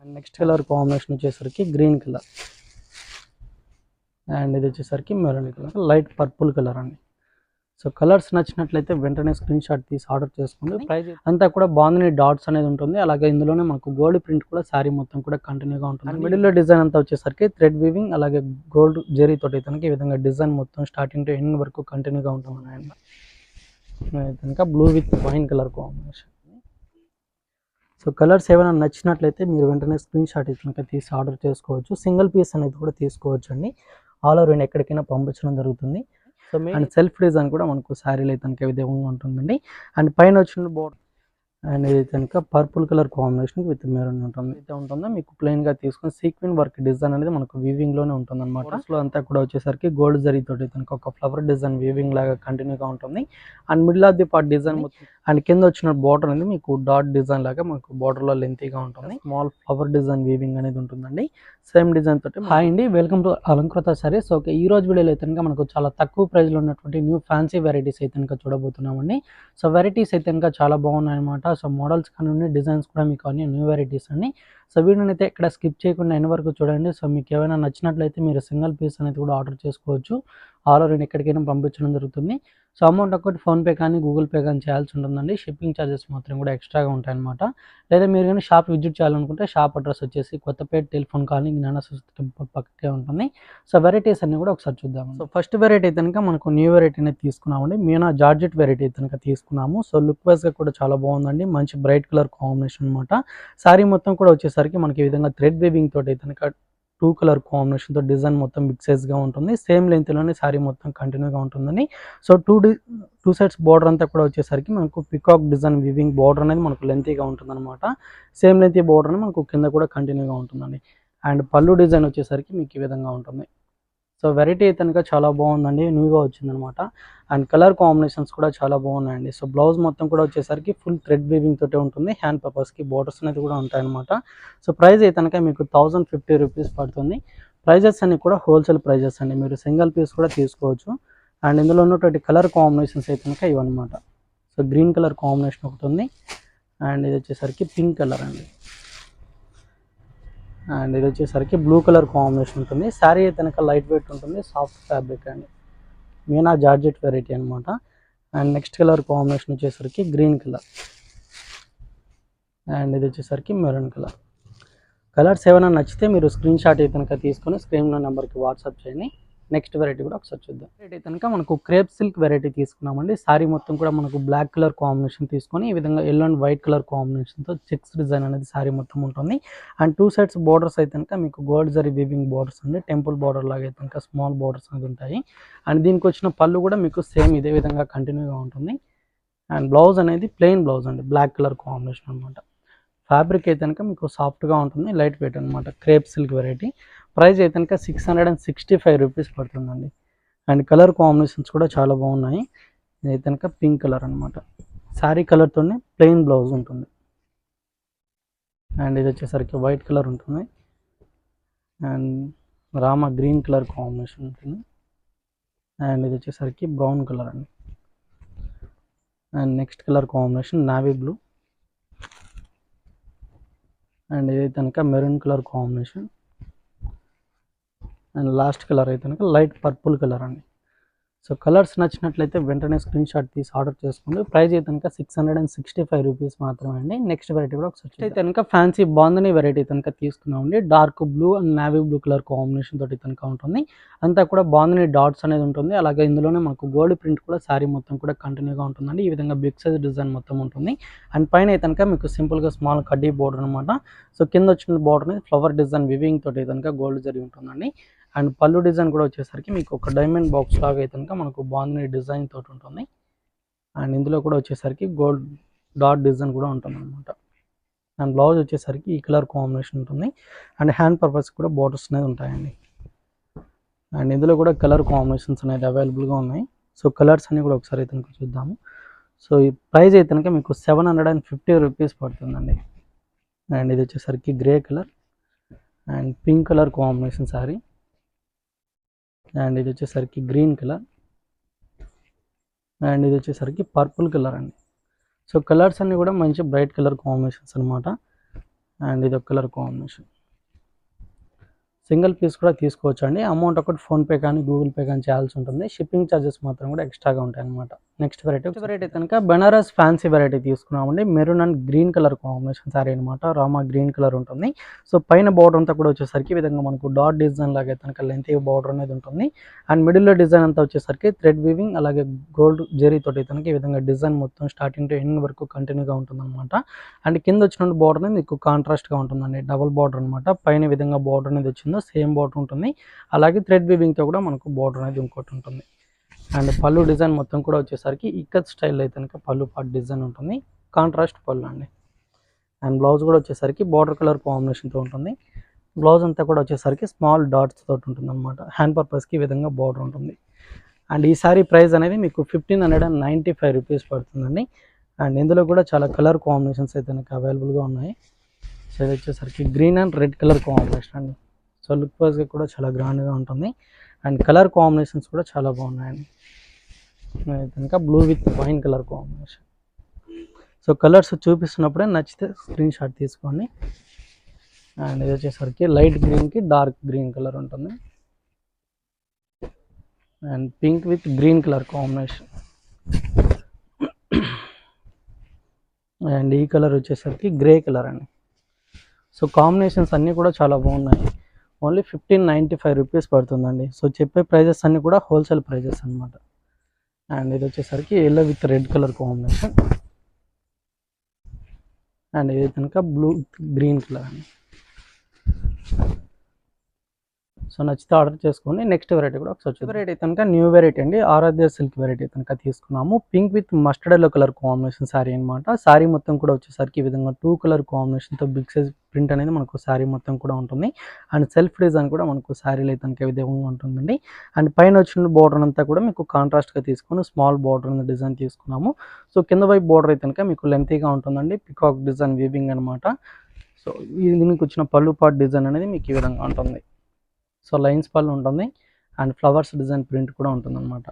And next colour combination వచ్చేసరికి green colour. And ఇది వచ్చేసరికి maroon colour, light purple colour అండి. సో కలర్స్ నచ్చినట్లయితే వెంటనే స్క్రీన్ షాట్ తీసి ఆర్డర్ చేసుకోండి. ప్రైస్ అంతా కూడా బాగుంది, డాట్స్ అనేది ఉంటుంది. అలాగే ఇందులోనే మనకు గోల్డ్ ప్రింట్ కూడా శారీ మొత్తం కూడా కంటిన్యూగా ఉంటుంది. మిడిల్లో డిజైన్ అంతా వచ్చేసరికి థ్రెడ్ వీవింగ్ అలాగే గోల్డ్ జెరీ తోటి తనకి ఈ విధంగా డిజైన్ మొత్తం స్టార్టింగ్ టు ఎండ్ వరకు కంటిన్యూగా ఉంటుంది అండి. కనుక blue with wine colour combination. So colours ఏమైనా నచ్చినట్లయితే మీరు వెంటనే స్క్రీన్ షాట్ కనుక తీసి ఆర్డర్ చేసుకోవచ్చు. సింగిల్ పీస్ అనేది కూడా తీసుకోవచ్చు అండి. ఆల్ ఓవర్ ఎక్కడికైనా పంపించడం జరుగుతుంది. సో అండ్ సెల్ఫ్ డిజైన్ కూడా మనకు శారీలో అయితే కనుక విధంగా ఉంటుందండి. అండ్ పైన వచ్చిన బోర్డర్ అండ్ ఇది కనుక purple colour combination with maroon ఉంటుంది. అయితే ఉంటుందో మీకు ప్లెయిన్గా తీసుకుని సీక్వెన్ వర్క్ డిజైన్ అనేది మనకు వీవింగ్లోనే ఉంటుంది అనమాట. అసలు అంతా కూడా వచ్చేసరికి గోల్డ్ జరీ తోటి కనుక ఒక ఫ్లవర్ డిజైన్ వీవింగ్ లాగా కంటిన్యూగా ఉంటుంది. And middle of the part design and కింద వచ్చిన బోర్డర్ అనేది మీకు డాట్ డిజైన్ లాగా మనకు బోర్డర్లో లెంతీగా ఉంటుంది. స్మాల్ ఫ్లవర్ డిజైన్ వీవింగ్ అనేది ఉంటుందండి. సేమ్ డిజైన్ తోటి. హాయ్ అండి, welcome to Alankrita saris. Okay, ఈ రోజు వీడియోలో అయితే కనుక మనకు చాలా తక్కువ ప్రైస్లో ఉన్నటువంటి న్యూ ఫ్యాన్సీ వెరైటీస్ అయితే కనుక చూడబోతున్నామండి. సో వెరైటీస్ అయితే కనుక చాలా బాగున్నాయి అనమాట. సో మోడల్స్ కానీ ఉన్నాయి, డిజైన్స్ కూడా మీకు అన్ని న్యూ వెరైటీస్ అండి. సో వీడియోని అయితే ఇక్కడ స్కిప్ చేయకుండా ఎన్ని వరకు చూడండి. సో మీకు ఏమైనా నచ్చినట్లయితే మీరు సింగిల్ పీస్ అనేది కూడా ఆర్డర్ చేసుకోవచ్చు. ఆల్ ఓవర్ ఎక్కడికైనా పంపించడం జరుగుతుంది. సో అమౌంట్ ఒకటి ఫోన్పే కానీ గూగుల్ పే కానీ చేయాల్సి ఉంటుందండి. షిప్పింగ్ ఛార్జెస్ మాత్రం కూడా ఎక్స్ట్రాగా ఉంటాయన్నమాట. లేదా మీరు కానీ షాప్ విజిట్ చేయాలనుకుంటే షాప్ అడ్రస్ వచ్చేసి కొత్తపేట టెలిఫోన్ కాలనీ జ్ఞాన సరస్వతి టెంపుల్ పక్కకే ఉంటుంది. సో వెరైటీస్ అన్ని కూడా ఒకసారి చూద్దాం. సో ఫస్ట్ వెరైటీ అయితే కనుక మనకు న్యూ వెరైటీ అనేది తీసుకున్నామండి. మీనా జార్జెట్ వెరైటీ అయితే కనుక తీసుకున్నాము. సో లుక్ వైజ్గా కూడా చాలా బాగుందండి. మంచి బ్రైట్ కలర్ కాంబినేషన్ అనమాట. శారీ మొత్తం కూడా వచ్చేసరికి మనకి ఈ విధంగా థ్రెడ్ వీవింగ్ తోటి అయితే కనుక 2 కలర్ కాంబినేషన్తో డిజైన్ మొత్తం బిగ్ సైజ్గా ఉంటుంది. సేమ్ లెంత్లోనే శారీ మొత్తం కంటిన్యూగా ఉంటుందని. సో టూ సైడ్స్ బార్డర్ అంతా కూడా వచ్చేసరికి మనకు పికాక్ డిజైన్ వీవింగ్ బార్డర్ అనేది మనకు లెంతీగా ఉంటుంది అనమాట. సేమ్ లెంతీ బార్డర్ అనేది మనకు కింద కూడా కంటిన్యూగా ఉంటుందండి. అండ్ పళ్ళు డిజైన్ వచ్చేసరికి మీకు ఈ విధంగా ఉంటుంది. సో వెరైటీ అయితే కనుక చాలా బాగుందండి, న్యూగా వచ్చిందనమాట. అండ్ కలర్ కాంబినేషన్స్ కూడా చాలా బాగున్నాయండి. సో బ్లౌజ్ మొత్తం కూడా వచ్చేసరికి ఫుల్ థ్రెడ్ వీవింగ్ తోటే ఉంటుంది. హ్యాండ్ పర్పస్కి బోర్డర్స్ అనేది కూడా ఉంటాయన్నమాట. సో ప్రైస్ అయితే కనుక మీకు 1050 రూపీస్ పడుతుంది. ప్రైజెస్ అన్ని కూడా హోల్సేల్ ప్రైజెస్ అండి. మీరు సింగిల్ పీస్ కూడా తీసుకోవచ్చు. అండ్ ఇందులో ఉన్నటువంటి కలర్ కాంబినేషన్స్ అయితే కనుక ఇవన్నమాట. సో గ్రీన్ కలర్ కాంబినేషన్ ఒకటి ఉంది. అండ్ ఇది వచ్చేసరికి పింక్ కలర్ అండి. అండ్ ఇది వచ్చేసరికి బ్లూ కలర్ కాంబినేషన్ ఉంటుంది. శారీ అయితే కనుక లైట్ వెయిట్ ఉంటుంది, సాఫ్ట్ ఫ్యాబ్రిక్ అండి. మీనా జార్జెట్ వెరైటీ అనమాట. అండ్ నెక్స్ట్ కలర్ కాంబినేషన్ వచ్చేసరికి గ్రీన్ కలర్. అండ్ ఇది వచ్చేసరికి మెరూన్ కలర్. కలర్స్ ఏమైనా నచ్చితే మీరు స్క్రీన్ షాట్ అయితే కనుక తీసుకొని స్క్రీన్లో నెంబర్కి వాట్సాప్ చేయండి. నెక్స్ట్ వెరైటీ కూడా ఒకసారి చూద్దాం. వెరైటీ కనుక మనకు క్రేప్ సిల్క్ వెరైటీ తీసుకున్నామండి. శారీ మొత్తం కూడా మనకు బ్లాక్ కలర్ కాంబినేషన్ తీసుకొని ఈ విధంగా ఎల్లో అండ్ వైట్ కలర్ కాంబినేషన్తో చెక్స్ డిజైన్ అనేది శారీ మొత్తం ఉంటుంది. అండ్ టూ సైడ్స్ బోర్డర్స్ అయితే కనుక మీకు గోల్డ్ జరీ వీవింగ్ బోర్డర్స్ అండి. టెంపుల్ బోర్డర్ లాగా అయితే కనుక స్మాల్ బోర్డర్స్ అనేది ఉంటాయి. అండ్ దీనికి వచ్చిన పళ్ళు కూడా మీకు సేమ్ ఇదే విధంగా కంటిన్యూగా ఉంటుంది. అండ్ బ్లౌజ్ అనేది ప్లెయిన్ బ్లౌజ్ అండి, బ్లాక్ కలర్ కాంబినేషన్ అనమాట. ఫ్యాబ్రిక్ అయితే కనుక మీకు సాఫ్ట్గా ఉంటుంది, లైట్ వెయిట్ అనమాట. Crepe silk variety. ప్రైస్ అయితే కనుక 665 రూపీస్ పడుతుందండి. అండ్ కలర్ కాంబినేషన్స్ కూడా చాలా బాగున్నాయి. ఇది అయితే కనుక పింక్ కలర్ అనమాట. శారీ కలర్తోనే ప్లెయిన్ బ్లౌజ్ ఉంటుంది. అండ్ ఇది వచ్చేసరికి వైట్ కలర్ ఉంటుంది. And Rama green colour combination ఉంటుంది. అండ్ ఇది వచ్చేసరికి బ్రౌన్ కలర్ అండి. And next colour combination navy blue. And ఇది కనుక maroon colour combination. And last colour అయితే కనుక లైట్ పర్పుల్ కలర్ అండి. సో కలర్స్ నచ్చినట్లయితే వెంటనే స్క్రీన్ షాట్ తీసి ఆర్డర్ చేసుకోండి. ప్రైస్ అయితే కనుక 665 రూపీస్ మాత్రమే అండి. నెక్స్ట్ వెరైటీ కూడా ఒకసారి అయితే కనుక ఫ్యాన్సీ బాందని వెరైటీ కనుక తీసుకున్నామండి. Dark blue and navy blue colour combination తోటి కనుక ఉంటుంది. అంతా కూడా బాందని డాట్స్ అనేది ఉంటుంది. అలాగే ఇందులోనే మనకు గోల్డ్ ప్రింట్ కూడా శారీ మొత్తం కూడా కంటిన్యూగా ఉంటుందండి. ఈ విధంగా బిగ్ సైజ్ డిజైన్ మొత్తం ఉంటుంది. అండ్ పైన అయితే కనుక మీకు సింపుల్గా స్మాల్ కడ్డీ బోర్డర్ అనమాట. సో కింద వచ్చిన బోర్డర్ అనేది ఫ్లవర్ డిజైన్ వివింగ్ తోటి కనుక గోల్డ్ జరీ ఉంటుందండి. అండ్ పళ్ళు డిజైన్ కూడా వచ్చేసరికి మీకు ఒక డైమండ్ బాక్స్ లాగా అయితే కనుక మనకు బాగుంది డిజైన్ తోటి ఉంటుంది. అండ్ ఇందులో కూడా వచ్చేసరికి గోల్డ్ డాట్ డిజైన్ కూడా ఉంటుంది అనమాట. అండ్ బ్లౌజ్ వచ్చేసరికి ఈ కలర్ కాంబినేషన్ ఉంటుంది. అండ్ హ్యాండ్ పర్పస్ కూడా బోర్డర్స్ అనేది ఉంటాయండి. అండ్ ఇందులో కూడా కలర్ కాంబినేషన్స్ అనేది అవైలబుల్గా ఉన్నాయి. సో కలర్స్ అన్ని కూడా ఒకసారి అయితే కనుక చూద్దాము. సో ఈ ప్రైస్ అయితే కనుక మీకు 750 రూపీస్ పడుతుందండి. అండ్ ఇది వచ్చేసరికి grey colour and pink colour combination sari. And ఇది వచ్చేసరికి గ్రీన్ కలర్. అండ్ ఇది వచ్చేసరికి పర్పుల్ కలర్ అండి. సో కలర్స్ అన్నీ కూడా మంచి బ్రైట్ కలర్ కాంబినేషన్స్ అనమాట. అండ్ ఇది ఒక కలర్ కాంబినేషన్. సింగిల్ పీస్ కూడా తీసుకోవచ్చు అండి. అమౌంట్ ఒకటి ఫోన్పే కానీ గూగుల్ పే కానీ చేయాల్సి ఉంటుంది. షిప్పింగ్ ఛార్జెస్ మాత్రం కూడా ఎక్స్ట్రాగా ఉంటాయి అనమాట. నెక్స్ట్ వెరైటీ కనుక బెనారస్ ఫ్యాన్సీ వెరైటీ తీసుకున్నామండి. Maroon and green colour combination sorry అనమాట. రామా గ్రీన్ కలర్ ఉంటుంది. సో పైన బార్డర్ అంతా కూడా వచ్చేసరికి ఈ విధంగా మనకు డాట్ డిజైన్ లాగా కనుక లెంత్ బార్డర్ అనేది ఉంటుంది. అండ్ మిడిల్లో డిజైన్ అంతా వచ్చేసరికి థ్రెడ్ వీవింగ్ అలాగే గోల్డ్ జెరీ తోటి కనుక ఈ విధంగా డిజైన్ మొత్తం స్టార్టింగ్ టు ఎండింగ్ వరకు కంటిన్యూగా ఉంటుంది అనమాట. అండ్ కింద వచ్చిన బార్డర్ అనేది మీకు కాంట్రాస్ట్గా ఉంటుందండి. డబుల్ బార్డర్ అనమాట. పైన విధంగా బార్డర్ అనేది వచ్చిందో సేమ్ బార్డర్ ఉంటుంది. అలాగే థ్రెడ్ వీవింగ్తో కూడా మనకు బార్డర్ అనేది ఇంకోటి ఉంటుంది. అండ్ పళ్ళు డిజైన్ మొత్తం కూడా వచ్చేసరికి ఇక్కత్ స్టైల్ అయితే కనుక పళ్ళు పార్ట్ డిజైన్ ఉంటుంది. కాంట్రాస్ట్ పళ్ళు అండి. అండ్ బ్లౌజ్ కూడా వచ్చేసరికి బార్డర్ కలర్ కాంబినేషన్తో ఉంటుంది. బ్లౌజ్ అంతా కూడా వచ్చేసరికి స్మాల్ డాట్స్ తోటి ఉంటుంది అనమాట. హ్యాండ్ పర్పస్కి ఈ విధంగా బార్డర్ ఉంటుంది. అండ్ ఈ సారీ ప్రైస్ అనేది మీకు 1595 రూపీస్ పడుతుందండి. అండ్ ఇందులో కూడా చాలా కలర్ కాంబినేషన్స్ అయితే నాకు అవైలబుల్గా ఉన్నాయి. సో ఇది వచ్చేసరికి green and red colour combination అండి. సో లుక్ వైజ్గా కూడా చాలా గ్రాండ్గా ఉంటుంది. అండ్ కలర్ కాంబినేషన్స్ కూడా చాలా బాగున్నాయండి. ఇంకా blue with wine colour combination. So colours చూపిస్తున్నప్పుడే నచ్చితే స్క్రీన్ షాట్ తీసుకోండి. అండ్ ఇది వచ్చేసరికి లైట్ గ్రీన్కి డార్క్ గ్రీన్ కలర్ ఉంటుంది. And pink with green colour combination. And ఈ కలర్ వచ్చేసరికి గ్రే కలర్ అండి. సో కాంబినేషన్స్ అన్నీ కూడా చాలా బాగున్నాయి. ఓన్లీ 1595 రూపీస్ పడుతుందండి. సో చెప్పే ప్రైజెస్ అన్నీ కూడా హోల్సేల్ ప్రైజెస్ అనమాట. అండ్ ఇది వచ్చేసరికి yellow with red colour combination. And ఇది కనుక బ్లూ విత్ గ్రీన్ కలర్ అండి. సో నచ్చితే ఆర్డర్ చేసుకోండి. నెక్స్ట్ వెరైటీ కూడా ఒకసారి వెరైటీ కనుక న్యూ వెరైటీ అండి. ఆరాధ్య సిల్క్ వెరైటీ కనుక తీసుకున్నాము. Pink with mustard yellow colour combination sari అనమాట. శారీ మొత్తం కూడా వచ్చేసరికి ఈ విధంగా 2 కలర్ కాంబినేషన్తో బిగ్ సైజ్ ప్రింట్ అనేది మనకు శారీ మొత్తం కూడా ఉంటుంది. అండ్ సెల్ఫ్ డిజైన్ కూడా మనకు శారీలో అయితే కనుక విధంగా ఉంటుందండి. అండ్ పైన వచ్చిన బార్డర్ అంతా కూడా మీకు కాంట్రాస్ట్గా తీసుకొని స్మాల్ బార్డర్ డిజైన్ తీసుకున్నాము. సో కింద వైపు బార్డర్ అయితే కనుక మీకు లెంతీగా ఉంటుందండి. పికాక్ డిజైన్ వీవింగ్ అనమాట. సో దీనికి వచ్చిన పళ్ళు పార్ట్ డిజైన్ అనేది మీకు ఈ విధంగా ఉంటుంది. సో లైన్స్ పళ్ళు ఉంటుంది. అండ్ ఫ్లవర్స్ డిజైన్ ప్రింట్ కూడా ఉంటుంది అనమాట.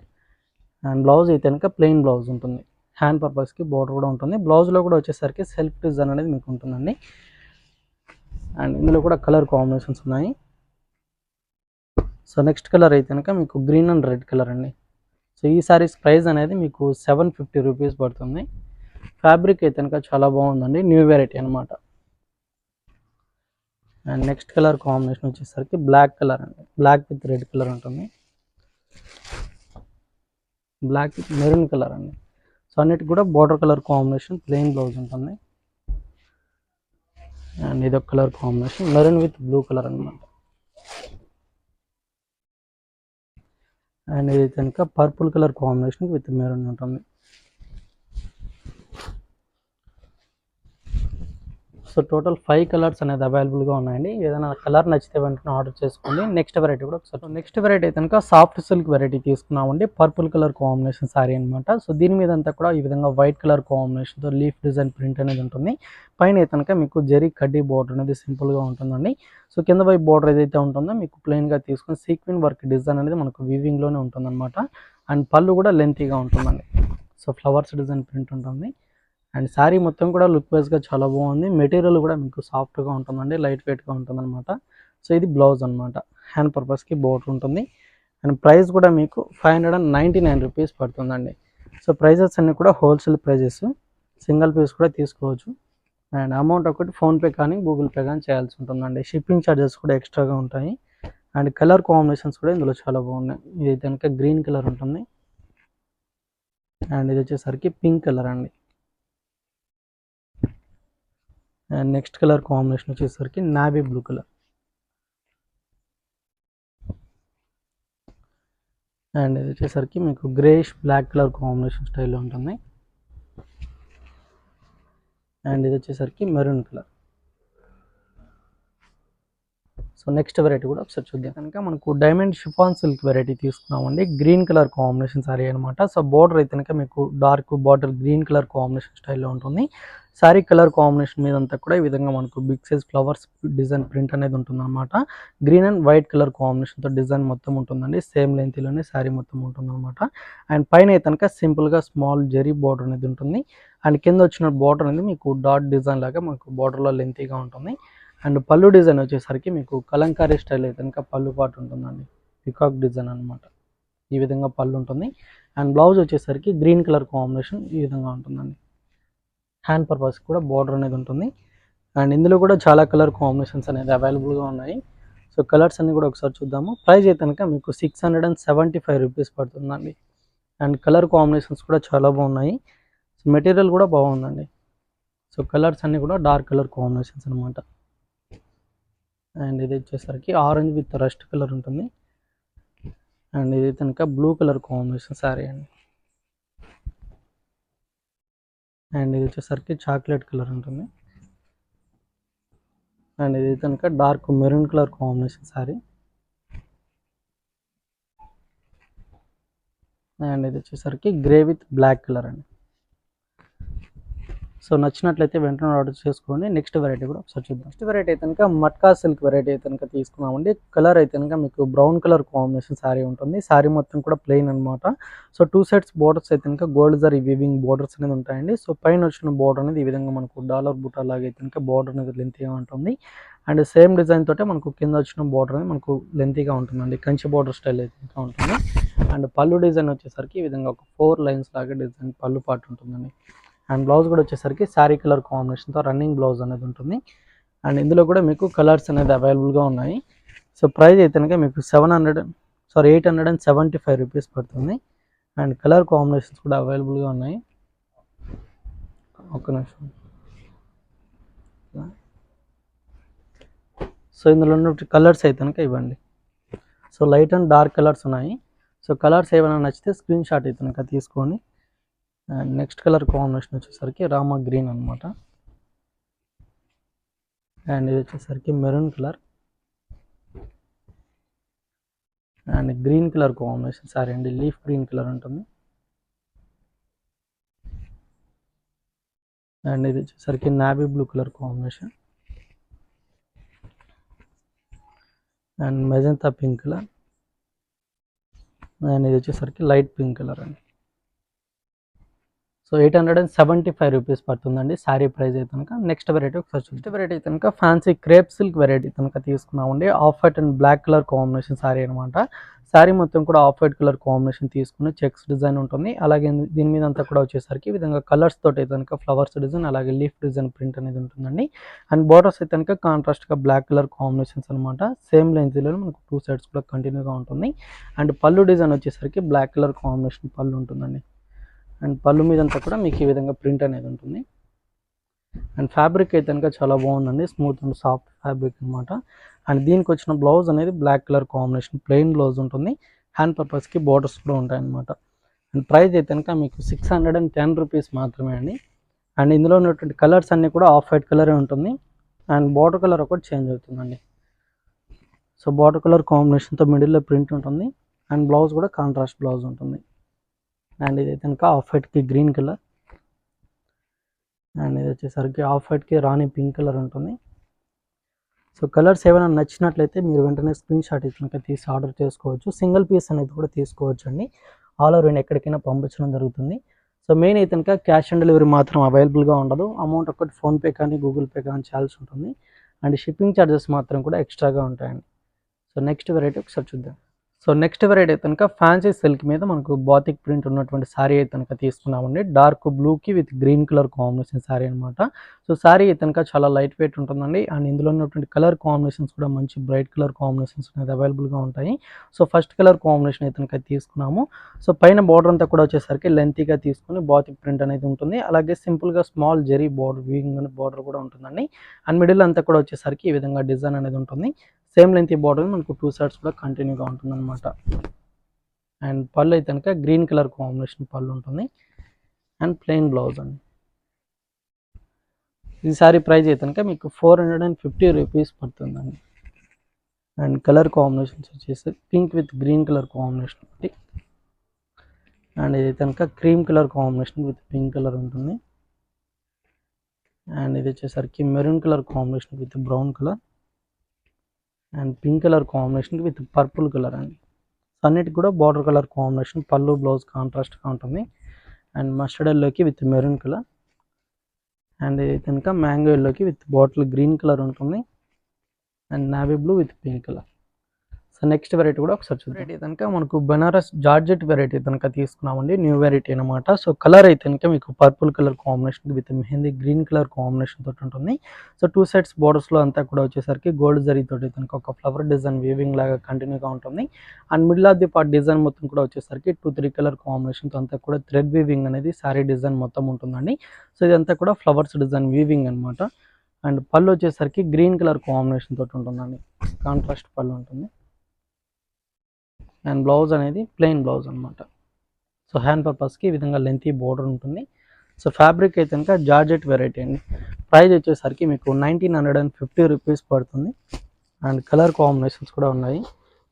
అండ్ బ్లౌజ్ అయితే కనుక ప్లెయిన్ బ్లౌజ్ ఉంటుంది. హ్యాండ్ పర్పస్కి బార్డర్ కూడా ఉంటుంది. బ్లౌజ్లో కూడా వచ్చేసరికి సెల్ఫ్ డిజైన్ అనేది మీకు ఉంటుందండి. అండ్ ఇందులో కూడా కలర్ కాంబినేషన్స్ ఉన్నాయి. సో నెక్స్ట్ కలర్ అయితే కనుక మీకు గ్రీన్ అండ్ రెడ్ కలర్ అండి. సో ఈ సారీస్ ప్రైస్ అనేది మీకు 750 రూపీస్ పడుతుంది. ఫ్యాబ్రిక్ అయితే కనుక చాలా బాగుందండి. న్యూ వెరైటీ అనమాట. అండ్ నెక్స్ట్ కలర్ కాంబినేషన్ వచ్చేసరికి బ్లాక్ కలర్ అండి. బ్లాక్ విత్ రెడ్ కలర్ ఉంటుంది. బ్లాక్ విత్ మెరూన్ కలర్ అండి. సో అన్నిటికి కూడా border colour combination plain blouse ఉంటుంది. అండ్ ఇది ఒక colour combination maroon with blue colour అనమాట. అండ్ ఇది కనుక purple colour combination with maroon ఉంటుంది. సో టోటల్ 5 కలర్స్ అనేది అవైలబుల్గా ఉన్నాయండి. ఏదైనా కలర్ నచ్చితే వెంటనే ఆర్డర్ చేసుకోండి. నెక్స్ట్ వెరైటీ కూడా ఒకసారి నెక్స్ట్ వెరైటీ కనుక సాఫ్ట్ సిల్క్ వెరైటీ తీసుకున్నామండి. పర్పుల్ కలర్ కాంబినేషన్ సారీ అనమాట. సో దీని మీద అంతా కూడా ఈ విధంగా వైట్ కలర్ కాంబినేషన్తో లీఫ్ డిజైన్ ప్రింట్ అనేది ఉంటుంది. పైన కనుక మీకు జరీ కడ్డీ బార్డర్ అనేది సింపుల్గా ఉంటుందండి. సో కింద వైపు బార్డర్ ఏదైతే ఉంటుందో మీకు ప్లెయిన్గా తీసుకుని సీక్వెన్ వర్క్ డిజైన్ అనేది మనకు వీవింగ్లోనే ఉంటుందన్నమాట. అండ్ పళ్ళు కూడా లెంతీగా ఉంటుందండి. సో ఫ్లవర్స్ డిజైన్ ప్రింట్ ఉంటుంది. అండ్ శారీ మొత్తం కూడా లుక్ వైజ్గా చాలా బాగుంది. మెటీరియల్ కూడా మీకు సాఫ్ట్గా ఉంటుందండి. లైట్ వెయిట్గా ఉంటుంది అనమాట. సో ఇది బ్లౌజ్ అనమాట. హ్యాండ్ పర్పస్కి బోర్డర్ ఉంటుంది. అండ్ ప్రైస్ కూడా మీకు 599 రూపీస్ పడుతుందండి. సో ప్రైజెస్ అన్నీ కూడా హోల్సేల్ ప్రైజెస్. సింగిల్ పీస్ కూడా తీసుకోవచ్చు. అండ్ అమౌంట్ ఒకటి ఫోన్పే కానీ గూగుల్ పే కానీ చేయాల్సి ఉంటుందండి. షిప్పింగ్ ఛార్జెస్ కూడా ఎక్స్ట్రాగా ఉంటాయి. అండ్ కలర్ కాంబినేషన్స్ కూడా ఇందులో చాలా బాగున్నాయి. ఇది కనుక గ్రీన్ కలర్ ఉంటుంది. అండ్ ఇది వచ్చేసరికి పింక్ కలర్ అండి. అండ్ నెక్స్ట్ కలర్ కాంబినేషన్ వచ్చేసరికి నావీ బ్లూ కలర్. అండ్ ఇది వచ్చేసరికి మీకు గ్రేష్ బ్లాక్ కలర్ కాంబినేషన్ స్టైల్లో ఉంటుంది. అండ్ ఇది వచ్చేసరికి maroon colour. So next variety కూడా ఒకసారి చూద్దాం. కనుక మనకు డైమండ్ షిఫాన్ సిల్క్ వెరైటీ తీసుకున్నామండి. గ్రీన్ కలర్ కాంబినేషన్ సారీ అనమాట. సో బోర్డర్ అయితే కనుక మీకు dark border green colour combination స్టైల్లో ఉంటుంది. శారీ కలర్ కాంబినేషన్ మీద అంతా కూడా ఈ విధంగా మనకు big size flowers design print అనేది ఉంటుంది అనమాట. గ్రీన్ అండ్ వైట్ కలర్ కాంబినేషన్తో డిజైన్ మొత్తం ఉంటుందండి. సేమ్ లెంత్లోనే శారీ మొత్తం ఉంటుంది అనమాట. అండ్ పైన అయితే కనుక సింపుల్గా స్మాల్ జెరీ బార్డర్ అనేది ఉంటుంది. అండ్ కింద వచ్చిన బార్డర్ అనేది మీకు డాట్ డిజైన్ లాగా మనకు బార్డర్లో లెంతీగా ఉంటుంది. అండ్ పళ్ళు డిజైన్ వచ్చేసరికి మీకు కలంకారీ స్టైల్ అయితే కనుక పళ్ళు పాటు ఉంటుందండి. పికాక్ డిజైన్ అనమాట. ఈ విధంగా పళ్ళు ఉంటుంది. అండ్ బ్లౌజ్ వచ్చేసరికి గ్రీన్ కలర్ కాంబినేషన్ ఈ విధంగా ఉంటుందండి. హ్యాండ్ పర్పస్ కూడా బార్డర్ అనేది ఉంటుంది. అండ్ ఇందులో కూడా చాలా కలర్ కాంబినేషన్స్ అనేది అవైలబుల్గా ఉన్నాయి. సో కలర్స్ అన్ని కూడా ఒకసారి చూద్దాము. ప్రైస్ అయితే కనుక మీకు 675 రూపీస్ పడుతుందండి. అండ్ కలర్ కాంబినేషన్స్ కూడా చాలా బాగున్నాయి. సో మెటీరియల్ కూడా బాగుందండి. సో కలర్స్ అన్నీ కూడా డార్క్ కలర్ కాంబినేషన్స్ అనమాట. అండ్ ఇది వచ్చేసరికి ఆరెంజ్ విత్ రస్ట్ కలర్ ఉంటుంది. అండ్ ఇది కనుక బ్లూ కలర్ కాంబినేషన్ శారీ అండి. అండ్ ఇది వచ్చేసరికి చాక్లెట్ కలర్ ఉంటుంది. అండ్ ఇది కనుక dark maroon colour combination sari. And ఇది వచ్చేసరికి గ్రే విత్ బ్లాక్ కలర్ అండి. సో నచ్చినట్లయితే వెంటనే ఆర్డర్ చేసుకోండి. నెక్స్ట్ వెరైటీ కూడా ఒకసారి చూద్దాం. నెక్స్ట్ వెరైటీ అయితే కనుక మట్కా సిల్క్ వెరైటీ అయితే కనుక తీసుకున్నామండి. కలర్ అయితే కనుక మీకు బ్రౌన్ కలర్ కాంబినేషన్ శారీ ఉంటుంది. శారీ మొత్తం కూడా ప్లెయిన్ అనమాట. సో 2 సైడ్స్ బోర్డర్స్ అయితే కనుక గోల్డ్ జరీ వీవింగ్ బోర్డర్స్ అనేది ఉంటాయండి. సో పైన వచ్చిన బోర్డర్ అనేది ఈ విధంగా మనకు డాలర్ బుటా లాగా అయితే కనుక బోర్డర్ అనేది లెంతీగా ఉంటుంది. అండ్ సేమ్ డిజైన్ తోటే మనకు కింద వచ్చిన బోర్డర్ అనేది మనకు లెంతీగా ఉంటుందండి. కంచి బోర్డర్ స్టైల్ అయితే ఇంకా ఉంటుంది. అండ్ పళ్ళు డిజైన్ వచ్చేసరికి ఈ విధంగా ఒక 4 లైన్స్ లాగా డిజైన్ పళ్ళు పాటు ఉంటుందండి. అండ్ బ్లౌజ్ కూడా వచ్చేసరికి శారీ కలర్ కాంబినేషన్తో రన్నింగ్ బ్లౌజ్ అనేది ఉంటుంది. అండ్ ఇందులో కూడా మీకు కలర్స్ అనేది అవైలబుల్గా ఉన్నాయి. సో ప్రైస్ అయితే కనుక మీకు 875 రూపీస్ పడుతుంది. అండ్ కలర్ కాంబినేషన్స్ కూడా అవైలబుల్గా ఉన్నాయి. ఒక్క నిమిషం. సో ఇందులో ఉన్న కలర్స్ అయితే కనుక ఇవ్వండి. So light and dark colours ఉన్నాయి. సో కలర్స్ ఏమైనా నచ్చితే స్క్రీన్ షాట్ అయితే కనుక తీసుకోండి. అండ్ నెక్స్ట్ కలర్ కాంబినేషన్ వచ్చేసరికి రామా గ్రీన్ అనమాట. అండ్ ఇది వచ్చేసరికి maroon colour and green colour combination sari అండి. లీఫ్ గ్రీన్ కలర్ ఉంటుంది. అండ్ ఇది వచ్చేసరికి navy blue colour combination and magenta pink colour and ఇది వచ్చేసరికి లైట్ పింక్ కలర్ అండి. సో 875 రూపీస్ పడుతుందండి శారీ ప్రైస్ అయితే కనుక. నెక్స్ట్ వెరైటీ ఒకసారి నెక్స్ట్ వెరైటీ అయితే కనుక ఫ్యాన్సీ క్రేప్ సిల్క్ వెరైటీ కనుక తీసుకున్నామండి. Off white and black colour combination sari అనమాట. శారీ మొత్తం కూడా ఆఫ్ వైట్ కలర్ కాంబినేషన్ తీసుకుని చెక్స్ డిజైన్ ఉంటుంది. అలాగే దీని మీద అంతా కూడా వచ్చేసరికి ఈ విధంగా కలర్స్ తోటి అయితే కనుక ఫ్లవర్స్ డిజైన్ అలాగే లీఫ్ డిజైన్ ప్రింట్ అనేది ఉంటుందండి. అండ్ బోర్డర్స్ అయితే కనుక కాంట్రాస్ట్గా బ్లాక్ కలర్ కాంబినేషన్స్ అనమాట. సేమ్ లెంత్లో మనకు 2 సైడ్స్ కూడా కంటిన్యూగా ఉంటుంది. అండ్ పళ్ళు డిజైన్ వచ్చేసరికి బ్లాక్ కలర్ కాంబినేషన్ పళ్ళు ఉంటుందండి. అండ్ పళ్ళు మీద అంతా కూడా మీకు ఈ విధంగా ప్రింట్ అనేది ఉంటుంది. అండ్ ఫ్యాబ్రిక్ అయితే కనుక చాలా బాగుందండి. స్మూత్ అండ్ సాఫ్ట్ ఫ్యాబ్రిక్ అనమాట. అండ్ దీనికి వచ్చిన బ్లౌజ్ అనేది black colour combination plain blouse ఉంటుంది. హ్యాండ్ పర్పస్కి బోర్డర్స్ కూడా ఉంటాయి అనమాట. అండ్ ప్రైస్ అయితే కనుక మీకు 610 రూపీస్ మాత్రమే అండి. అండ్ ఇందులో ఉన్నటువంటి కలర్స్ అన్నీ కూడా ఆఫ్ వైట్ కలరే ఉంటుంది. అండ్ బార్డర్ కలర్ ఒకటి చేంజ్ అవుతుందండి. సో బార్డర్ కలర్ కాంబినేషన్తో మిడిల్లో ప్రింట్ ఉంటుంది. అండ్ బ్లౌజ్ కూడా కాంట్రాస్ట్ బ్లౌజ్ ఉంటుంది. అండ్ ఇది కనుక ఆఫ్ వైట్కి గ్రీన్ కలర్ అండ్ ఇది వచ్చేసరికి ఆఫ్ వైట్కి రాణి పింక్ కలర్ ఉంటుంది. సో కలర్స్ ఏమైనా నచ్చినట్లయితే మీరు వెంటనే స్క్రీన్ షాట్ కనుక తీసి ఆర్డర్ చేసుకోవచ్చు. సింగిల్ పీస్ అనేది కూడా తీసుకోవచ్చు అండి. ఆల్ ఓవర్ ఇండియా ఎక్కడికైనా పంపించడం జరుగుతుంది. సో మెయిన్ అయితే కనుక క్యాష్ ఆన్ డెలివరీ మాత్రం అవైలబుల్గా ఉండదు. అమౌంట్ ఒకటి ఫోన్పే కానీ గూగుల్ పే కానీ చేయాల్సి ఉంటుంది. అండ్ షిప్పింగ్ ఛార్జెస్ మాత్రం కూడా ఎక్స్ట్రాగా ఉంటాయండి. సో నెక్స్ట్ వెరైటీ ఒకసారి చూద్దాం. సో నెక్స్ట్ వెరైటీ అయితే కనుక ఫ్యాన్సీ సిల్క్ మీద మనకు బాతిక్ ప్రింట్ ఉన్నటువంటి శారీ అయితే కనుక తీసుకున్నామండి. డార్క్ బ్లూకి with green colour combination sari అనమాట. సో శారీ అయితే కనుక చాలా లైట్ వెయిట్ ఉంటుందండి. అండ్ ఇందులో ఉన్నటువంటి కలర్ కాంబినేషన్స్ కూడా మంచి బ్రైట్ కలర్ కాంబినేషన్స్ అనేది అవైలబుల్గా ఉంటాయి. సో ఫస్ట్ కలర్ కాంబినేషన్ అయితే కనుక తీసుకున్నాము. సో పైన బార్డర్ అంతా కూడా వచ్చేసరికి లెంతీగా తీసుకుని బాతిక్ ప్రింట్ అనేది ఉంటుంది. అలాగే సింపుల్గా స్మాల్ జెరీ బార్డర్ వీవింగ్ అనే బార్డర్ కూడా ఉంటుందండి. అండ్ మిడిల్ అంతా కూడా వచ్చేసరికి ఈ విధంగా డిజైన్ అనేది ఉంటుంది. సేమ్ లెంత్ బార్డర్ మనకు 2 సైడ్స్ కూడా కంటిన్యూగా ఉంటుంది అనమాట. అండ్ పళ్ళు అయితే కనుక గ్రీన్ కలర్ కాంబినేషన్ పళ్ళు ఉంటుంది. అండ్ ప్లెయిన్ బ్లౌజ్ అండి. ఈ సారీ ప్రైస్ అయితే కనుక మీకు 450 రూపీస్ పడుతుందండి. అండ్ కలర్ కాంబినేషన్స్ వచ్చేసి pink with green colour combination ఒకటి, అండ్ ఇది కనుక cream colour combination with pink colour ఉంటుంది, అండ్ ఇది వచ్చేసరికి maroon colour combination with brown colour, and pink colour combination with purple colour అండి. అన్నిటికి కూడా బార్డర్ కలర్ కాంబినేషన్, పళ్ళు బ్లౌజ్ కాంట్రాస్ట్గా ఉంటుంది, అండ్ మస్టర్డ్ ఎల్లోకి విత్ మెరూన్ కలర్, అండ్ ఇది కనుక మ్యాంగో ఎల్లోకి విత్ బాటిల్ గ్రీన్ కలర్ ఉంటుంది, and navy blue with pink colour. So next variety కూడా ఒకసారి చూద్దాం. వెరైటీ కనుక మనకు బనారస్ జార్జెట్ వెరైటీ కనుక తీసుకున్నామండి, న్యూ వెరైటీ అనమాట. సో కలర్ అయితే కనుక మీకు purple colour combination with mehndi green colour combination తోటి ఉంటుంది. సో 2 సైడ్స్ బోర్డర్స్లో అంతా కూడా వచ్చేసరికి గోల్డ్ జరీ తోటి కనుక ఒక ఫ్లవర్ డిజైన్ వీవింగ్ లాగా కంటిన్యూగా ఉంటుంది, and middle of the part design మొత్తం కూడా వచ్చేసరికి 2-3 కలర్ కాంబినేషన్తో అంతా కూడా థ్రెడ్ వీవింగ్ అనేది శారీ డిజైన్ మొత్తం ఉంటుందండి. సో ఇదంతా కూడా ఫ్లవర్స్ డిజైన్ వీవింగ్ అనమాట. అండ్ పళ్ళు వచ్చేసరికి గ్రీన్ కలర్ కాంబినేషన్ తోటి ఉంటుందండి, కాంట్రాస్ట్ పళ్ళు ఉంటుంది, అండ్ బ్లౌజ్ అనేది ప్లెయిన్ బ్లౌజ్ అనమాట. సో హ్యాండ్ పర్పస్కి ఈ విధంగా లెంతీ బోర్డర్ ఉంటుంది. సో ఫ్యాబ్రిక్ అయితే కనుక జార్జెట్ వెరైటీ అండి. ప్రైస్ వచ్చేసరికి మీకు 1950 రూపీస్ పడుతుంది, అండ్ కలర్ కాంబినేషన్స్ కూడా ఉన్నాయి.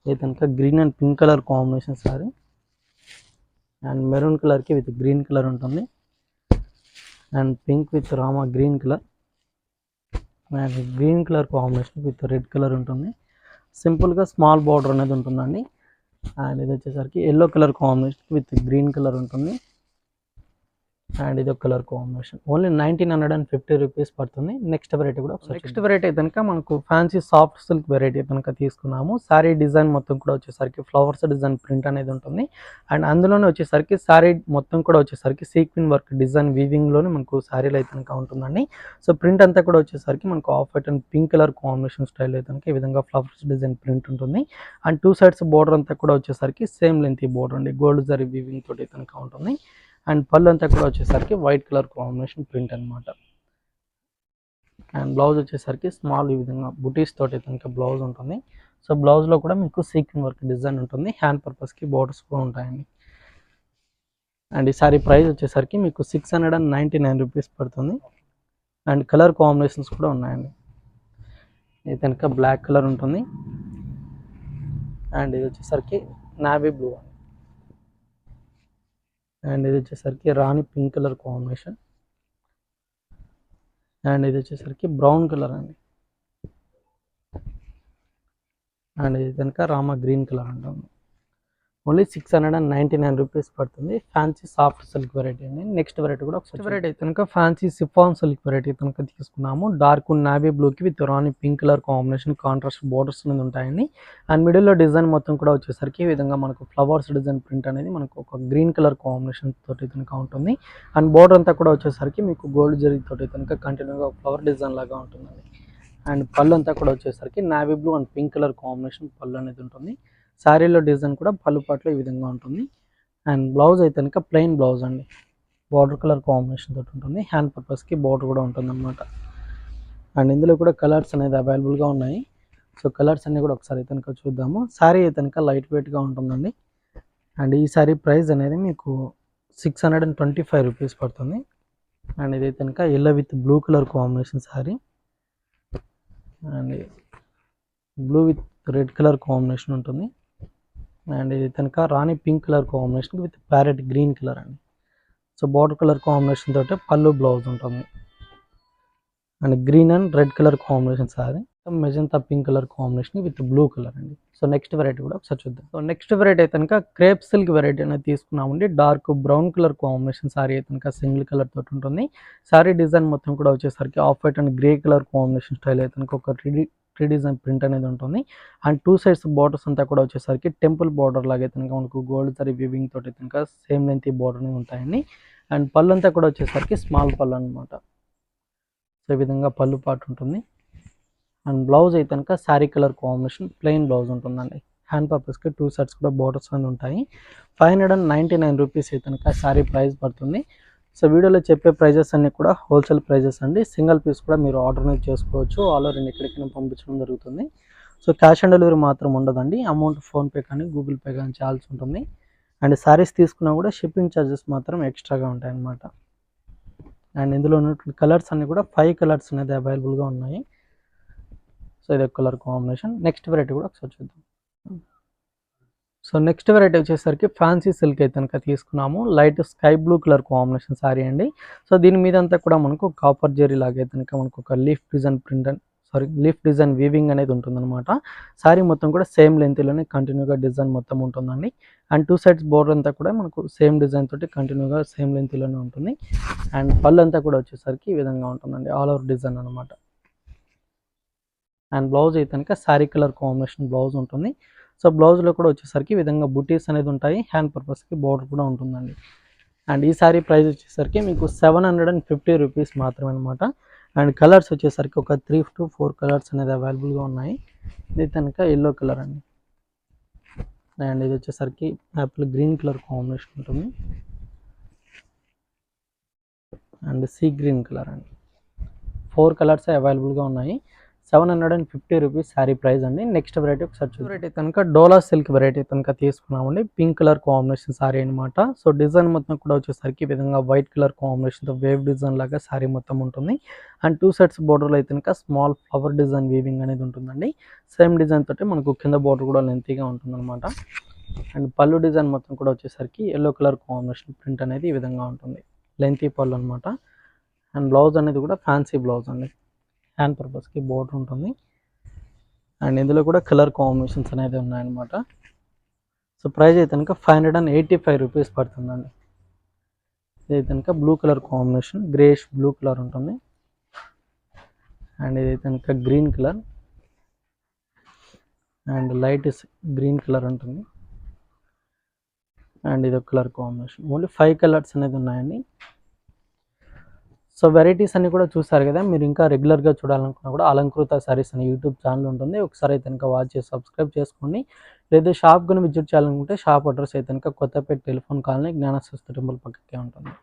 అయితే కనుక green and pink colour combination sorry, and maroon కలర్కి విత్ గ్రీన్ కలర్ ఉంటుంది, and pink with Rama green colour, and green colour combination with red colour ఉంటుంది. సింపుల్గా స్మాల్ బార్డర్ అనేది ఉంటుందండి, అండ్ ఇది వచ్చేసరికి yellow colour combination with green colour ఉంటుంది, and ఇది ఒక కలర్ కాంబినేషన్. ఓన్లీ 1950 రూపీస్ పడుతుంది. నెక్స్ట్ వెరైటీ కూడా నెక్స్ట్ వెరైటీ కనుక మనకు ఫ్యాన్సీ సాఫ్ట్ సిల్క్ వెరైటీ కనుక తీసుకున్నాము. శారీ డిజైన్ మొత్తం కూడా వచ్చేసరికి ఫ్లవర్స్ డిజైన్ ప్రింట్ అనేది ఉంటుంది, అండ్ అందులోనే వచ్చేసరికి శారీ మొత్తం కూడా వచ్చేసరికి సీక్వెన్ వర్క్ డిజైన్ వీవింగ్లోనే మనకు శారీలో అయితే కనుక ఉంటుందండి. సో ప్రింట్ అంతా కూడా వచ్చేసరికి మనకు of white and pink colour combination style అయితే కనుక ఈ విధంగా ఫ్లవర్స్ డిజైన్ ప్రింట్ ఉంటుంది, అండ్ 2 సైడ్స్ బోర్డర్ అంతా కూడా వచ్చేసరికి సేమ్ లెంత్ బోర్డర్ అండి, గోల్డ్ జరీ వీవింగ్ తోటి కనుక ఉంటుంది, అండ్ పళ్ళు అంతా కూడా వచ్చేసరికి వైట్ కలర్ కాంబినేషన్ ప్రింట్ అనమాట. అండ్ బ్లౌజ్ వచ్చేసరికి స్మాల్ ఈ విధంగా బుటీస్ తోటి కనుక బ్లౌజ్ ఉంటుంది. సో బ్లౌజ్లో కూడా మీకు సీక్వెన్ వర్క్ డిజైన్ ఉంటుంది, హ్యాండ్ పర్పస్కి బోర్డర్స్ కూడా ఉంటాయండి. అండ్ ఈ సారీ ప్రైస్ వచ్చేసరికి మీకు 699 రూపీస్ పడుతుంది, అండ్ కలర్ కాంబినేషన్స్ కూడా ఉన్నాయండి. ఇది కనుక బ్లాక్ కలర్ ఉంటుంది, అండ్ ఇది వచ్చేసరికి నావీ బ్లూ, అండ్ ఇది వచ్చేసరికి రాణి పింక్ కలర్ కాంబినేషన్, అండ్ ఇది వచ్చేసరికి బ్రౌన్ కలర్ అండి, అండ్ ఇది కనుక రామా గ్రీన్ కలర్ అంటుంది. ఓన్లీ 699 రూపీస్ పడుతుంది. ఫ్యాన్సీ సాఫ్ట్ సిల్క్ వెరైటీ అండి. నెక్స్ట్ వెరైటీ కూడా ఒకసారి వెరైటీ అయితే కనుక ఫ్యాన్సీ సిఫాన్ సిల్క్ వెరైటీ కనుక తీసుకున్నాము. డార్క్ నావీ బ్లూకి with Rani pink colour combination contrast borders అనేది ఉంటాయండి, అండ్ మిడిల్లో డిజైన్ మొత్తం కూడా వచ్చేసరికి ఈ విధంగా మనకు ఫ్లవర్స్ డిజైన్ ప్రింట్ అనేది మనకు ఒక గ్రీన్ కలర్ కాంబినేషన్ తోటి కనుక ఉంటుంది, అండ్ బోర్డర్ అంతా కూడా వచ్చేసరికి మీకు గోల్డ్ జరీ తోటి కనుక కంటిన్యూగా ఫ్లవర్ డిజైన్ లాగా ఉంటుందండి, అండ్ పళ్ళు అంతా కూడా వచ్చేసరికి navy blue and pink colour combination పళ్ళు అనేది ఉంటుంది. శారీలో డిజైన్ కూడా పళ్ళు పాటలో ఈ విధంగా ఉంటుంది, అండ్ బ్లౌజ్ అయితే కనుక ప్లెయిన్ బ్లౌజ్ అండి, బార్డర్ కలర్ కాంబినేషన్ తోటి ఉంటుంది, హ్యాండ్ పర్పస్కి బార్డర్ కూడా ఉంటుంది అనమాట. అండ్ ఇందులో కూడా కలర్స్ అనేది అవైలబుల్గా ఉన్నాయి. సో కలర్స్ అన్నీ కూడా ఒకసారి అయితే కనుక చూద్దాము. శారీ అయితే కనుక లైట్ వెయిట్గా ఉంటుందండి, అండ్ ఈ శారీ ప్రైస్ అనేది మీకు 625 రూపీస్ పడుతుంది, అండ్ ఇది కనుక yellow with blue colour combination sari, and blue with red colour combination ఉంటుంది, అండ్ ఇది కనుక రాణి pink colour combination with parrot green colour అండి. సో బార్డర్ కలర్ కాంబినేషన్ తోటి పళ్ళు బ్లౌజ్ ఉంటుంది, and green and red colour combination sari, magenta pink colour combination with blue colour అండి. So next variety కూడా ఒకసారి చూద్దాం. సో నెక్స్ట్ వెరైటీ అయితే కనుక క్రేప్ సిల్క్ వెరైటీ అనేది తీసుకున్నామండి. Dark brown colour combination sorry అయితే కనుక సింగిల్ కలర్ తోటి ఉంటుంది. సారీ డిజైన్ మొత్తం కూడా వచ్చేసరికి of white and grey colour combination style అయితే కనుక ఒక ట్రీ డిజైన్ ప్రింట్ అనేది ఉంటుంది, అండ్ 2 సైడ్స్ బార్డర్స్ అంతా కూడా వచ్చేసరికి టెంపుల్ బార్డర్ లాగా అయితే కనుక మనకు గోల్డ్ జరీ వీవింగ్ తోటి కనుక సేమ్ లెంత్ బార్డర్ అనేది ఉంటాయండి, అండ్ పళ్ళు అంతా కూడా వచ్చేసరికి స్మాల్ పళ్ళు అనమాట. సో ఈ విధంగా పళ్ళు పాటు ఉంటుంది, అండ్ బ్లౌజ్ అయితే కనుక sari colour combination plain blouse ఉంటుందండి. హ్యాండ్ పర్పస్కి 2 సైడ్స్ కూడా బార్డర్స్ అనేది ఉంటాయి. 599 రూపీస్ అయితే కనుక శారీ ప్రైస్ పడుతుంది. సో వీడియోలో చెప్పే ప్రైజెస్ అన్నీ కూడా హోల్సేల్ ప్రైజెస్ అండి. సింగిల్ పీస్ కూడా మీరు ఆర్డర్ అనేది చేసుకోవచ్చు, ఆల్ ఓవర్ ఎక్కడికైనా పంపించడం జరుగుతుంది. సో క్యాష్ ఆన్ డెలివరీ మాత్రం ఉండదండి, అమౌంట్ ఫోన్పే కానీ గూగుల్ పే కానీ చేయాల్సి ఉంటుంది, అండ్ శారీస్ తీసుకున్నా కూడా షిప్పింగ్ ఛార్జెస్ మాత్రం ఎక్స్ట్రాగా ఉంటాయి అన్నమాట. అండ్ ఇందులో ఉన్నటువంటి కలర్స్ అన్నీ కూడా 5 కలర్స్ అనేది అవైలబుల్గా ఉన్నాయి. సో ఇది కలర్ కాంబినేషన్. నెక్స్ట్ వెరైటీ కూడా ఒకసారి చూద్దాం. సో నెక్స్ట్ వెరైటీ వచ్చేసరికి ఫ్యాన్సీ సిల్క్ అయితే కనుక తీసుకున్నాము. Light sky blue colour combination sari అండి. సో దీని మీద అంతా కూడా మనకు కాపర్ జెరీ లాగా అయితే కనుక మనకు ఒక లీఫ్ డిజైన్ వీవింగ్ అనేది ఉంటుందన్నమాట. శారీ మొత్తం కూడా సేమ్ లెంత్లోనే కంటిన్యూగా డిజైన్ మొత్తం ఉంటుందండి. అండ్ 2 సైడ్స్ బోర్డర్ అంతా కూడా మనకు సేమ్ డిజైన్ తోటి కంటిన్యూగా సేమ్ లెంత్లోనే ఉంటుంది. అండ్ పళ్ళు అంతా కూడా వచ్చేసరికి ఈ విధంగా ఉంటుందండి, ఆల్ ఓవర్ డిజైన్ అనమాట. అండ్ బ్లౌజ్ అయితే కనుక శారీ కలర్ కాంబినేషన్ బ్లౌజ్ ఉంటుంది. సో బ్లౌజ్లో కూడా వచ్చేసరికి ఈ విధంగా బుటీస్ అనేది ఉంటాయి. హ్యాండ్ పర్పస్కి బోర్డర్ కూడా ఉంటుందండి. అండ్ ఈ శారీ ప్రైస్ వచ్చేసరికి మీకు 750 రూపీస్ మాత్రమే అనమాట. అండ్ కలర్స్ వచ్చేసరికి ఒక 3 to 4 కలర్స్ అనేది అవైలబుల్గా ఉన్నాయి. ఇది కనుక ఎల్లో కలర్ అండి. అండ్ ఇది వచ్చేసరికి యాపిల్ గ్రీన్ కలర్ కాంబినేషన్ ఉంటుంది. అండ్ సీ గ్రీన్ కలర్ అండి. 4 కలర్స్ అవైలబుల్గా ఉన్నాయి. 750 రూపీస్ శారీ ప్రైస్ అండి. నెక్స్ట్ వెరైటీ ఒకసారి వెరైటీ కనుక డోలా సిల్క్ వెరైటీ కనుక తీసుకున్నామండి. పింక్ కలర్ కాంబినేషన్ శారీ అనమాట. సో డిజైన్ మొత్తం కూడా వచ్చేసరికి ఈ విధంగా వైట్ కలర్ కాంబినేషన్తో వేవ్ డిజైన్ లాగా శారీ మొత్తం ఉంటుంది. అండ్ 2 సైడ్స్ బోర్డర్లో అయితే కనుక స్మాల్ ఫ్లవర్ డిజైన్ వీవింగ్ అనేది ఉంటుందండి. సేమ్ డిజైన్ తోటి మనకు కింద బోర్డర్ కూడా లెంతీగా ఉంటుందన్నమాట. అండ్ పళ్ళు డిజైన్ మొత్తం కూడా వచ్చేసరికి ఎల్లో కలర్ కాంబినేషన్ ప్రింట్ అనేది ఈ విధంగా ఉంటుంది. లెంతీ పళ్ళు అనమాట. అండ్ బ్లౌజ్ అనేది కూడా ఫ్యాన్సీ బ్లౌజ్ అండి. హ్యాండ్ పర్పస్కి బోర్డర్ ఉంటుంది. అండ్ ఇందులో కూడా కలర్ కాంబినేషన్స్ అనేది ఉన్నాయన్నమాట. సో ప్రైస్ అయితే కనుక 585 రూపీస్ పడుతుందండి. ఇది కనుక blue colour combination, greyish blue colour ఉంటుంది. అండ్ ఇది కనుక green colour and light green colour ఉంటుంది. అండ్ ఇది కలర్ కాంబినేషన్. ఓన్లీ 5 కలర్స్ అనేది ఉన్నాయండి. సో వెరైటీస్ అన్ని కూడా చూసారు కదా. మీరు ఇంకా రెగ్యులర్గా చూడాలనుకున్నా కూడా అలంకృత సారీస్ అనే యూట్యూబ్ ఛానల్ ఉంటుంది. ఒకసారి అయితే కనుక వాచ్ చేసి సబ్స్క్రైబ్ చేసుకోండి. లేదా షాప్ కానీ విజిట్ చేయాలనుకుంటే షాప్ అడ్రస్ అయితే కనుక కొత్తపేట టెలిఫోన్ కాలనీ జ్ఞానశాస్త్రి టెంపుల్ పక్కకే ఉంటుంది.